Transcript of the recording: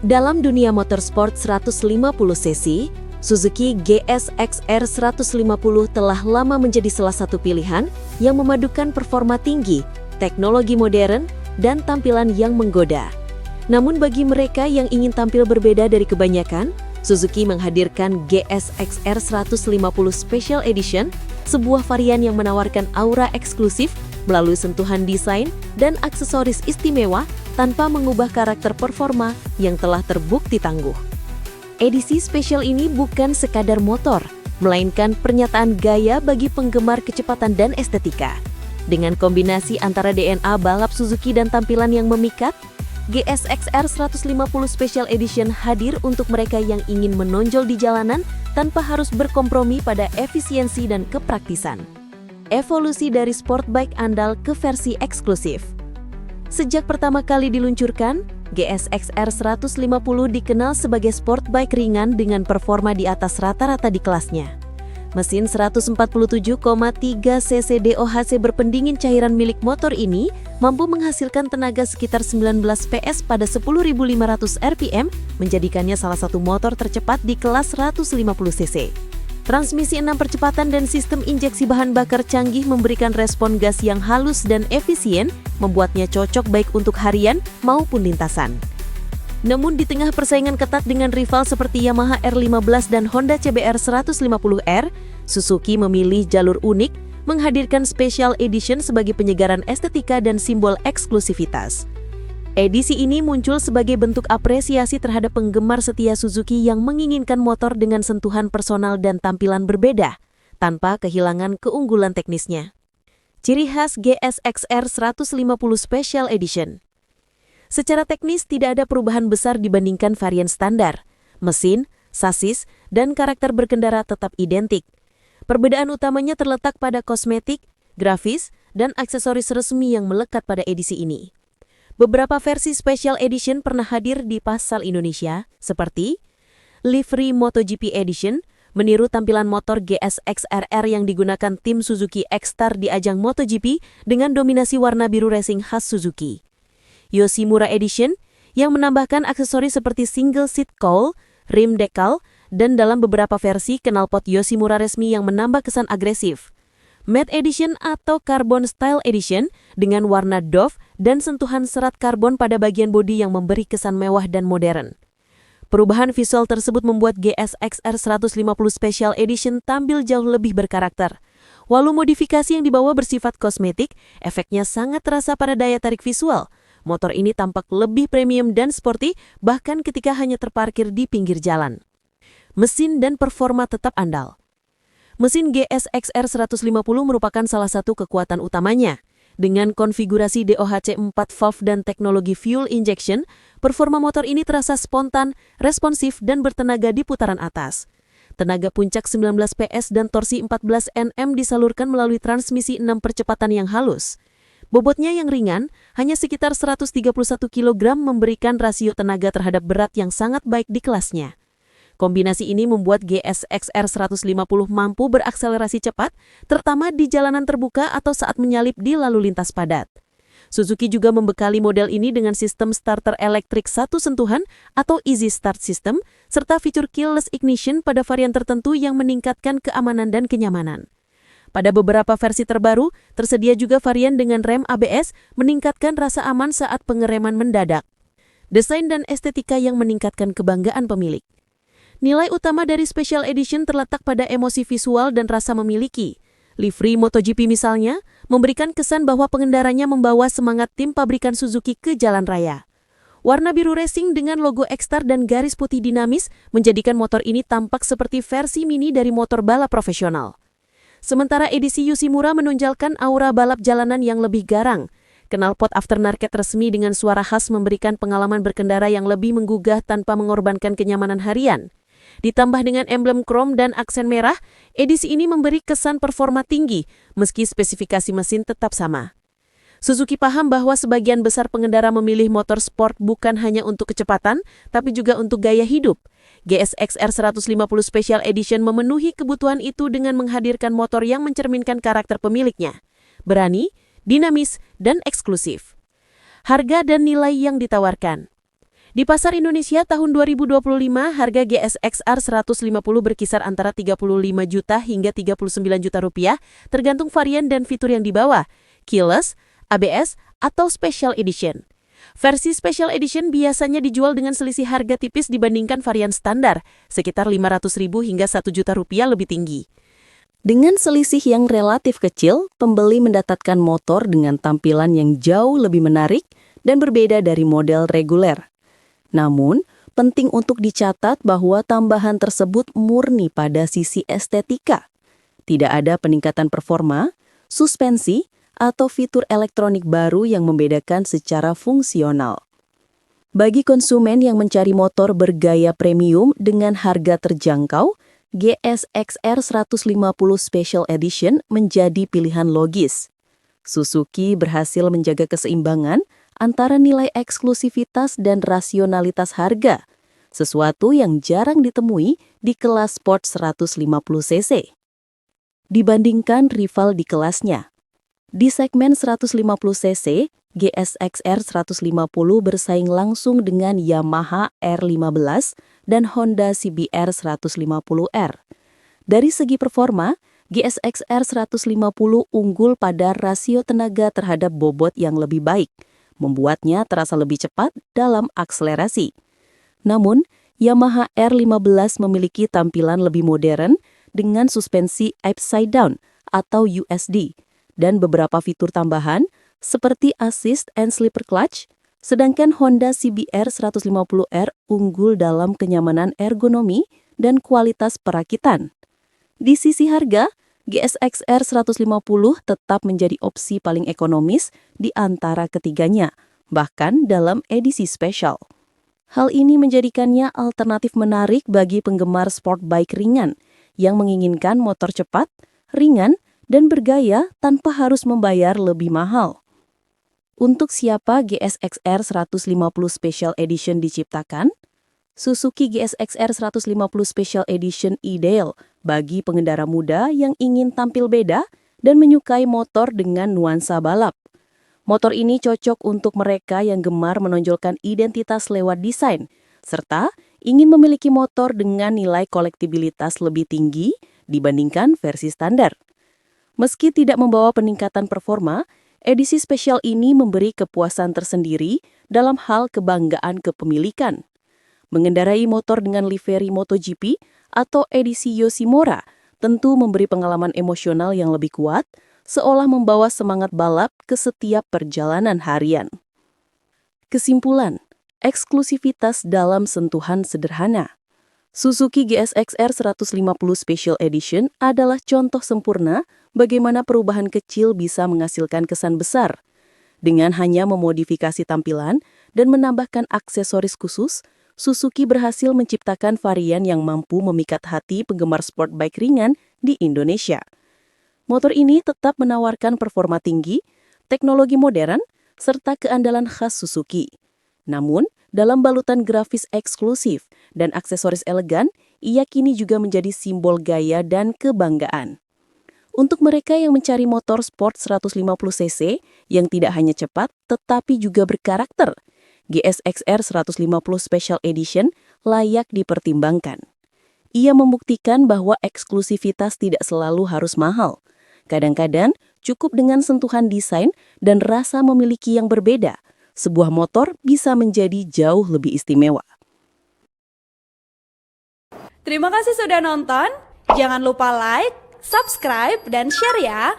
Dalam dunia motorsport 150cc, Suzuki GSX-R 150 telah lama menjadi salah satu pilihan yang memadukan performa tinggi, teknologi modern, dan tampilan yang menggoda. Namun bagi mereka yang ingin tampil berbeda dari kebanyakan, Suzuki menghadirkan GSX-R 150 Special Edition, sebuah varian yang menawarkan aura eksklusif melalui sentuhan desain dan aksesoris istimewa tanpa mengubah karakter performa yang telah terbukti tangguh. Edisi spesial ini bukan sekadar motor, melainkan pernyataan gaya bagi penggemar kecepatan dan estetika. Dengan kombinasi antara DNA balap Suzuki dan tampilan yang memikat, GSX-R 150 Special Edition hadir untuk mereka yang ingin menonjol di jalanan tanpa harus berkompromi pada efisiensi dan kepraktisan. Evolusi dari sport bike andal ke versi eksklusif. Sejak pertama kali diluncurkan, GSX-R 150 dikenal sebagai sport bike ringan dengan performa di atas rata-rata di kelasnya. Mesin 147,3 cc DOHC berpendingin cairan milik motor ini mampu menghasilkan tenaga sekitar 19 PS pada 10.500 rpm, menjadikannya salah satu motor tercepat di kelas 150 cc. Transmisi 6 percepatan dan sistem injeksi bahan bakar canggih memberikan respon gas yang halus dan efisien, membuatnya cocok baik untuk harian maupun lintasan. Namun di tengah persaingan ketat dengan rival seperti Yamaha R15 dan Honda CBR 150R, Suzuki memilih jalur unik, menghadirkan Special Edition sebagai penyegaran estetika dan simbol eksklusivitas. Edisi ini muncul sebagai bentuk apresiasi terhadap penggemar setia Suzuki yang menginginkan motor dengan sentuhan personal dan tampilan berbeda, tanpa kehilangan keunggulan teknisnya. Ciri khas GSX-R 150 Special Edition. Secara teknis tidak ada perubahan besar dibandingkan varian standar. Mesin, sasis, dan karakter berkendara tetap identik. Perbedaan utamanya terletak pada kosmetik, grafis, dan aksesoris resmi yang melekat pada edisi ini. Beberapa versi Special Edition pernah hadir di pasar Indonesia, seperti Livery MotoGP Edition, meniru tampilan motor GSX-RR yang digunakan tim Suzuki X-Star di ajang MotoGP dengan dominasi warna biru racing khas Suzuki. Yoshimura Edition, yang menambahkan aksesoris seperti single seat cowl, rim decal, dan dalam beberapa versi knalpot Yoshimura resmi yang menambah kesan agresif. Matte Edition atau Carbon Style Edition dengan warna doff dan sentuhan serat karbon pada bagian bodi yang memberi kesan mewah dan modern. Perubahan visual tersebut membuat GSX-R 150 Special Edition tampil jauh lebih berkarakter. Walau modifikasi yang dibawa bersifat kosmetik, efeknya sangat terasa pada daya tarik visual. Motor ini tampak lebih premium dan sporty bahkan ketika hanya terparkir di pinggir jalan. Mesin dan performa tetap andal. Mesin GSX-R 150 merupakan salah satu kekuatan utamanya. Dengan konfigurasi DOHC 4 valve dan teknologi fuel injection, performa motor ini terasa spontan, responsif, dan bertenaga di putaran atas. Tenaga puncak 19 PS dan torsi 14 Nm disalurkan melalui transmisi 6 percepatan yang halus. Bobotnya yang ringan, hanya sekitar 131 kg memberikan rasio tenaga terhadap berat yang sangat baik di kelasnya. Kombinasi ini membuat GSX-R 150 mampu berakselerasi cepat, terutama di jalanan terbuka atau saat menyalip di lalu lintas padat. Suzuki juga membekali model ini dengan sistem starter elektrik satu sentuhan atau Easy Start System, serta fitur keyless ignition pada varian tertentu yang meningkatkan keamanan dan kenyamanan. Pada beberapa versi terbaru, tersedia juga varian dengan rem ABS, meningkatkan rasa aman saat pengereman mendadak. Desain dan estetika yang meningkatkan kebanggaan pemilik. Nilai utama dari Special Edition terletak pada emosi visual dan rasa memiliki. Livery MotoGP misalnya, memberikan kesan bahwa pengendaranya membawa semangat tim pabrikan Suzuki ke jalan raya. Warna biru racing dengan logo X-Star dan garis putih dinamis menjadikan motor ini tampak seperti versi mini dari motor balap profesional. Sementara edisi Yoshimura menonjolkan aura balap jalanan yang lebih garang. Knalpot aftermarket resmi dengan suara khas memberikan pengalaman berkendara yang lebih menggugah tanpa mengorbankan kenyamanan harian. Ditambah dengan emblem krom dan aksen merah, edisi ini memberi kesan performa tinggi, meski spesifikasi mesin tetap sama. Suzuki paham bahwa sebagian besar pengendara memilih motor sport bukan hanya untuk kecepatan, tapi juga untuk gaya hidup. GSX-R 150 Special Edition memenuhi kebutuhan itu dengan menghadirkan motor yang mencerminkan karakter pemiliknya. Berani, dinamis, dan eksklusif. Harga dan nilai yang ditawarkan. Di pasar Indonesia tahun 2025, harga GSX-R 150 berkisar antara 35 juta hingga 39 juta rupiah, tergantung varian dan fitur yang dibawa, keyless, ABS, atau Special Edition. Versi Special Edition biasanya dijual dengan selisih harga tipis dibandingkan varian standar, sekitar 500.000 hingga 1 juta rupiah lebih tinggi. Dengan selisih yang relatif kecil, pembeli mendapatkan motor dengan tampilan yang jauh lebih menarik dan berbeda dari model reguler. Namun, penting untuk dicatat bahwa tambahan tersebut murni pada sisi estetika. Tidak ada peningkatan performa, suspensi, atau fitur elektronik baru yang membedakan secara fungsional. Bagi konsumen yang mencari motor bergaya premium dengan harga terjangkau, GSX-R 150 Special Edition menjadi pilihan logis. Suzuki berhasil menjaga keseimbangan antara nilai eksklusivitas dan rasionalitas harga, sesuatu yang jarang ditemui di kelas sport 150cc. Dibandingkan rival di kelasnya, di segmen 150cc, GSX-R 150 bersaing langsung dengan Yamaha R15 dan Honda CBR 150R. Dari segi performa, GSX-R 150 unggul pada rasio tenaga terhadap bobot yang lebih baik, membuatnya terasa lebih cepat dalam akselerasi. Namun, Yamaha R15 memiliki tampilan lebih modern dengan suspensi upside down atau USD dan beberapa fitur tambahan seperti assist and slipper clutch, sedangkan Honda CBR 150R unggul dalam kenyamanan ergonomi dan kualitas perakitan. Di sisi harga, GSX-R 150 tetap menjadi opsi paling ekonomis di antara ketiganya, bahkan dalam edisi spesial. Hal ini menjadikannya alternatif menarik bagi penggemar sport bike ringan yang menginginkan motor cepat, ringan, dan bergaya tanpa harus membayar lebih mahal. Untuk siapa GSX-R 150 Special Edition diciptakan? Suzuki GSX-R 150 Special Edition ideal bagi pengendara muda yang ingin tampil beda dan menyukai motor dengan nuansa balap. Motor ini cocok untuk mereka yang gemar menonjolkan identitas lewat desain, serta ingin memiliki motor dengan nilai kolektibilitas lebih tinggi dibandingkan versi standar. Meski tidak membawa peningkatan performa, edisi spesial ini memberi kepuasan tersendiri dalam hal kebanggaan kepemilikan. Mengendarai motor dengan livery MotoGP atau edisi Yoshimura tentu memberi pengalaman emosional yang lebih kuat, seolah membawa semangat balap ke setiap perjalanan harian. Kesimpulan, eksklusivitas dalam sentuhan sederhana. Suzuki GSX-R 150 Special Edition adalah contoh sempurna bagaimana perubahan kecil bisa menghasilkan kesan besar. Dengan hanya memodifikasi tampilan dan menambahkan aksesoris khusus, Suzuki berhasil menciptakan varian yang mampu memikat hati penggemar sport bike ringan di Indonesia. Motor ini tetap menawarkan performa tinggi, teknologi modern, serta keandalan khas Suzuki. Namun, dalam balutan grafis eksklusif dan aksesoris elegan, ia kini juga menjadi simbol gaya dan kebanggaan. Untuk mereka yang mencari motor sport 150cc yang tidak hanya cepat tetapi juga berkarakter, GSX-R 150 Special Edition layak dipertimbangkan. Ia membuktikan bahwa eksklusivitas tidak selalu harus mahal. Kadang-kadang cukup dengan sentuhan desain dan rasa memiliki yang berbeda. Sebuah motor bisa menjadi jauh lebih istimewa. Terima kasih sudah nonton. Jangan lupa like, subscribe, dan share ya.